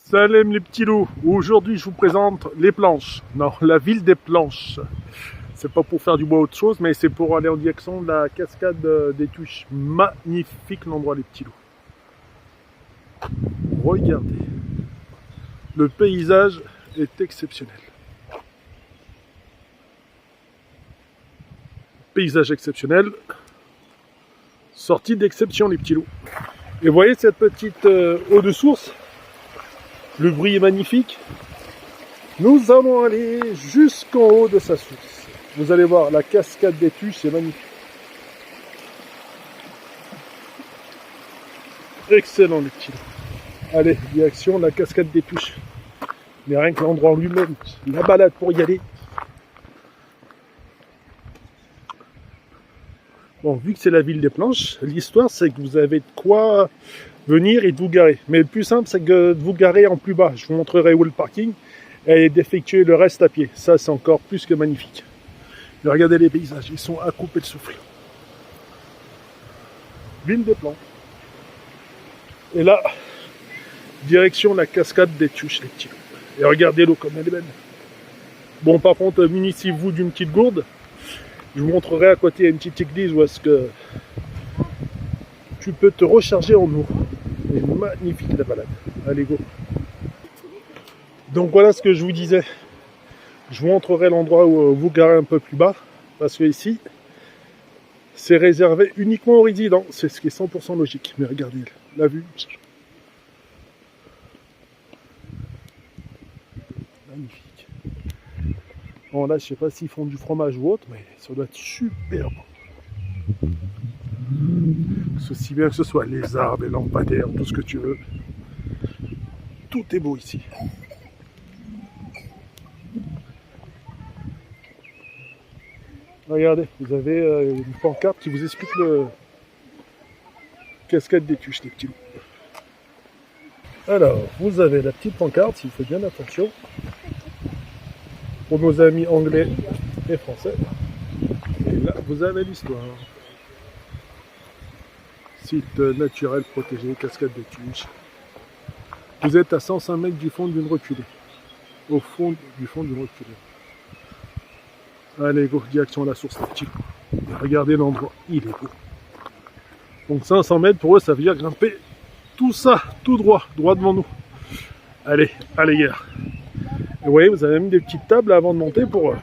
Salam les petits loups, aujourd'hui je vous présente les planches, non la ville des planches. C'est pas pour faire du bois autre chose, mais c'est pour aller en direction de la cascade des Tuches. Magnifique l'endroit les petits loups. Regardez, le paysage est exceptionnel. Paysage exceptionnel, sortie d'exception les petits loups. Et vous voyez cette petite eau de source? Le bruit est magnifique. Nous allons aller jusqu'en haut de sa source. Vous allez voir la cascade des Tuches, c'est magnifique. Excellent les petits. Allez, direction la cascade des Tuches. Mais rien que l'endroit en lui-même, la balade pour y aller. Bon, vu que c'est la ville des planches, l'histoire c'est que vous avez de quoi venir et de vous garer. Mais le plus simple c'est que de vous garer en plus bas. Je vous montrerai où est le parking et d'effectuer le reste à pied. Ça c'est encore plus que magnifique. Mais regardez les paysages, ils sont à couper le souffle. Ville des planches. Et là, direction la cascade des Tuches les petits. Et regardez l'eau comme elle est belle. Bon par contre, munissez-vous d'une petite gourde. Je vous montrerai à côté, il y a une petite église où est-ce que tu peux te recharger en eau. C'est magnifique la balade. Allez, go. Donc voilà ce que je vous disais. Je vous montrerai l'endroit où vous garez un peu plus bas. Parce que ici, c'est réservé uniquement aux résidents. C'est ce qui est 100% logique. Mais regardez la vue. Magnifique. Bon là je sais pas s'ils font du fromage ou autre, mais ça doit être super bon. Aussi bien que ce soit les arbres, les lampadaires, tout ce que tu veux. Tout est beau ici. Regardez, vous avez une pancarte qui vous explique le cascade des Tuches, les petits loups. Alors, vous avez la petite pancarte, s'il fait bien attention. Pour nos amis anglais et français. Et là, vous avez l'histoire. Site naturel protégé, cascade des Tuches. Vous êtes à 105 mètres du fond d'une reculée. Au fond du fond d'une reculée. Allez, go, direction la source des petits loups. Regardez l'endroit, il est beau. Donc 500 mètres, pour eux, ça veut dire grimper tout ça, tout droit, droit devant nous. Allez, allez, gars. Et vous voyez, vous avez mis des petites tables avant de monter pour...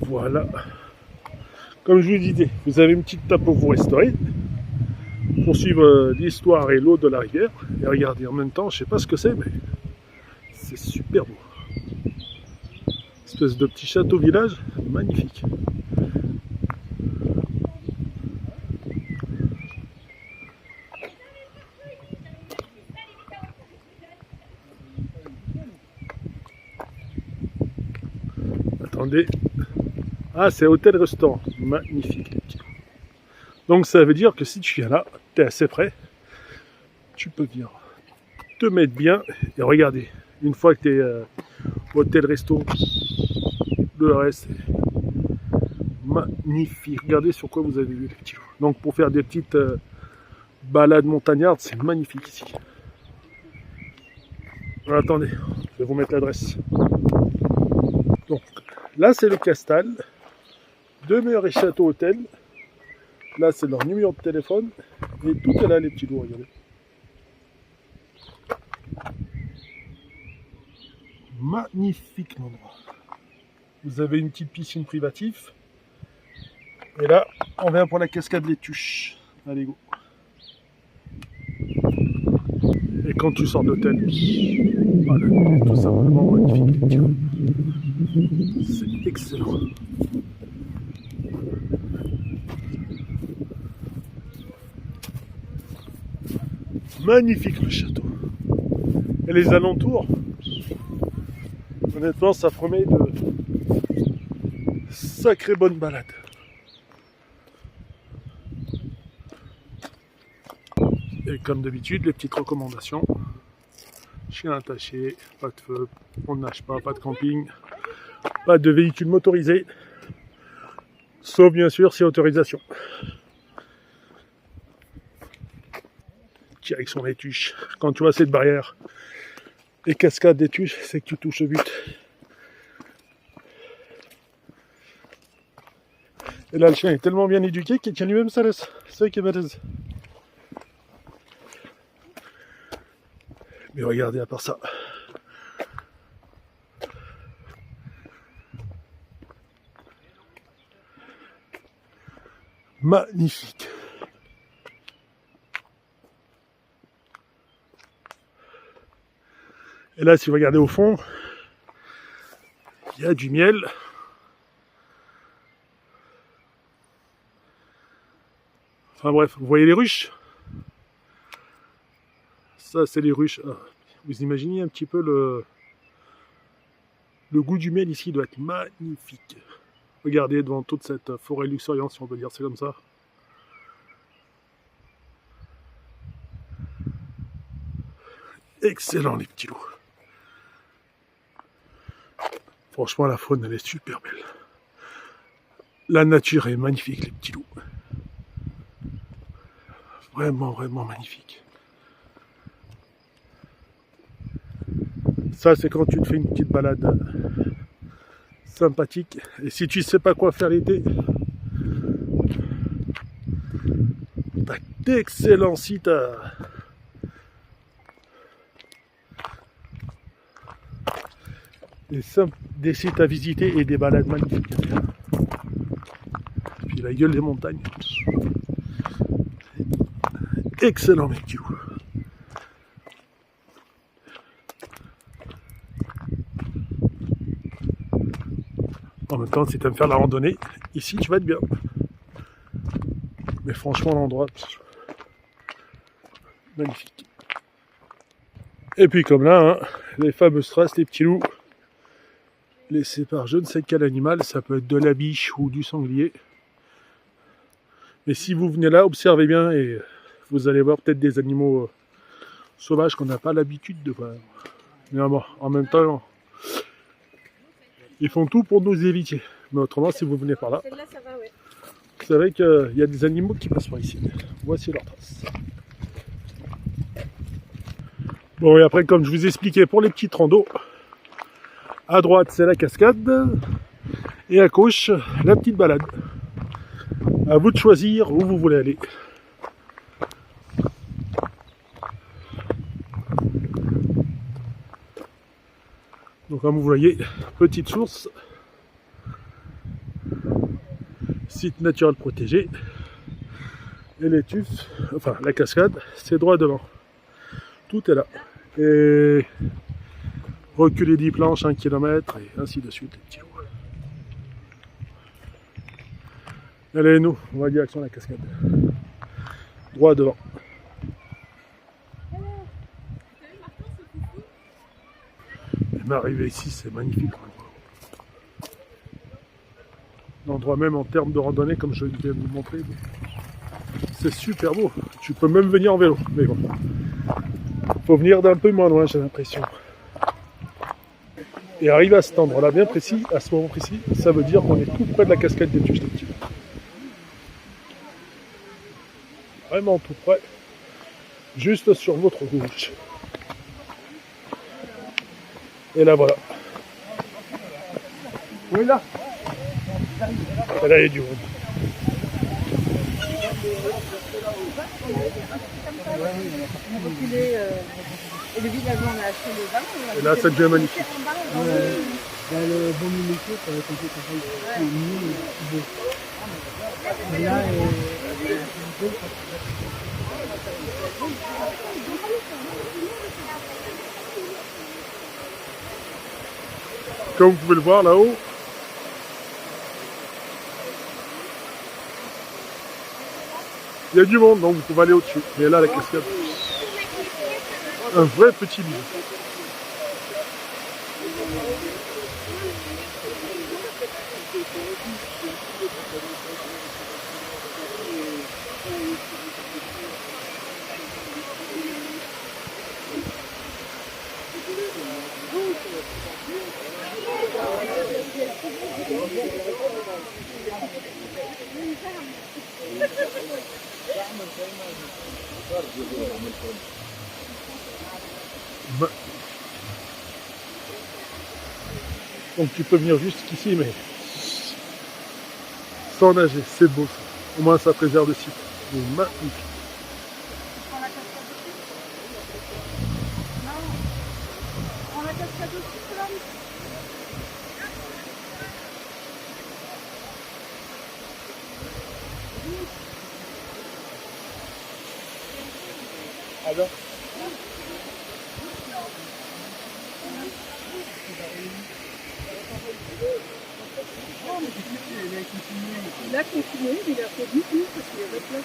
Voilà. Comme je vous disais, vous avez une petite table pour vous restaurer, pour suivre l'histoire et l'eau de la rivière. Et regardez, en même temps, je sais pas ce que c'est, mais c'est super beau. Espèce de petit château-village, magnifique. Attendez. Ah, c'est hôtel-restaurant. Magnifique, les petits. Donc, ça veut dire que si tu viens là, tu es assez près, tu peux venir te mettre bien. Et regardez, une fois que tu es hôtel-resto, le reste est magnifique. Regardez sur quoi vous avez vu, les petits. Donc, pour faire des petites balades montagnardes, c'est magnifique ici. Alors, attendez, je vais vous mettre l'adresse. Donc, là, c'est le Castal. Demeure et château hôtel. Là, c'est leur numéro de téléphone. Et tout est là, les petits loups, regardez. Magnifique l'endroit. Vous avez une petite piscine privative. Et là, on vient pour la cascade des Tuches. Allez, go. Et quand tu sors d'hôtel, voilà, tout simplement magnifique, les petits loups. C'est excellent. Magnifique le château. Et les alentours, honnêtement, ça promet de sacrées bonnes balades. Et comme d'habitude, les petites recommandations. Chien attaché, pas de feu, on ne nage pas, pas de camping, pas de véhicule motorisé, sauf bien sûr si autorisation. direction les Tuches. Quand tu vois cette barrière et cascade des Tuches, c'est que tu touches le but. Et là, le chien est tellement bien éduqué qu'il tient lui-même sa laisse. C'est ça qui est balèze. Mais regardez, à part ça. Magnifique. Et là, si vous regardez au fond, il y a du miel. Enfin bref, vous voyez les ruches? Ça, c'est les ruches. Vous imaginez un petit peu le goût du miel ici doit être magnifique. Regardez devant toute cette forêt luxuriante, si on peut dire c'est comme ça. Excellent les petits loups. Franchement, la faune, elle est super belle. La nature est magnifique, les petits loups. Vraiment, vraiment magnifique. Ça, c'est quand tu te fais une petite balade sympathique. Et si tu sais pas quoi faire l'été, t'as d'excellents sites des sites à visiter et des balades magnifiques à faire. Puis la gueule des montagnes. Excellent mes petits loups. En même temps, si tu aimes faire la randonnée, ici tu vas être bien. Mais franchement, l'endroit, magnifique. Et puis comme là, hein, les fameuses traces, les petits loups, laissés par je ne sais quel animal, ça peut être de la biche ou du sanglier. Mais si vous venez là, observez bien et vous allez voir peut-être des animaux sauvages qu'on n'a pas l'habitude de voir. Mais bon, en même temps, ils font tout pour nous éviter. Mais autrement, si vous venez par là, vous savez qu'il y a des animaux qui passent par ici. Voici leurs traces. Bon, et après, comme je vous expliquais pour les petites randos, à droite, c'est la cascade. Et à gauche, la petite balade. À vous de choisir où vous voulez aller. Donc comme vous voyez, petite source, site naturel protégé, et les tufs, enfin la cascade, c'est droit devant. Tout est là. Et reculer 10 planches, 1 km, et ainsi de suite, les petits loups. Allez, nous, on va direction la cascade. Droit devant. Et m'arriver ici, c'est magnifique. L'endroit même en termes de randonnée, comme je viens de vous montrer, c'est super beau. Tu peux même venir en vélo, mais bon. Faut venir d'un peu moins loin, j'ai l'impression. Et arriver à cet endroit-là bien précis, à ce moment précis, ça veut dire qu'on est tout près de la cascade des Tuches. Vraiment tout près, juste sur votre gauche. Et là voilà. Oui là. Et là il y a du monde. Et le village, on a acheté le ballon. Et là ça devient magnifique. Le bon milieu, ça va être un peu mais là, comme vous pouvez le voir là-haut, il y a du monde, donc vous pouvez aller au-dessus. Mais là, la cascade, un vrai petit lieu. Ma- Donc tu peux venir jusqu'ici, mais sans nager, c'est beau ça. Au moins ça préserve le site. C'est magnifique. Tu prends la cascade aussi? Non. Tu prends la cascade aussi, Solane? Alors Il a continué, mais il a fait 10 minutes parce qu'il y avait place.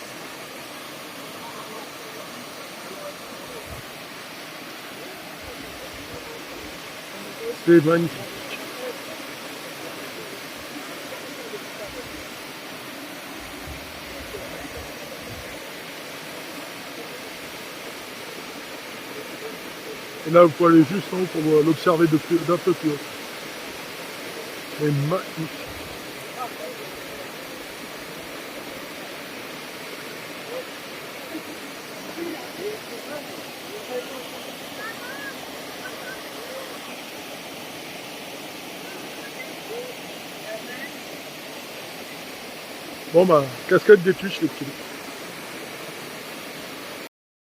c'est magnifique. Et là, vous pouvez aller juste en haut pour l'observer d'un peu plus haut. C'est magnifique. Bon bah, cascade des Tuches les petits.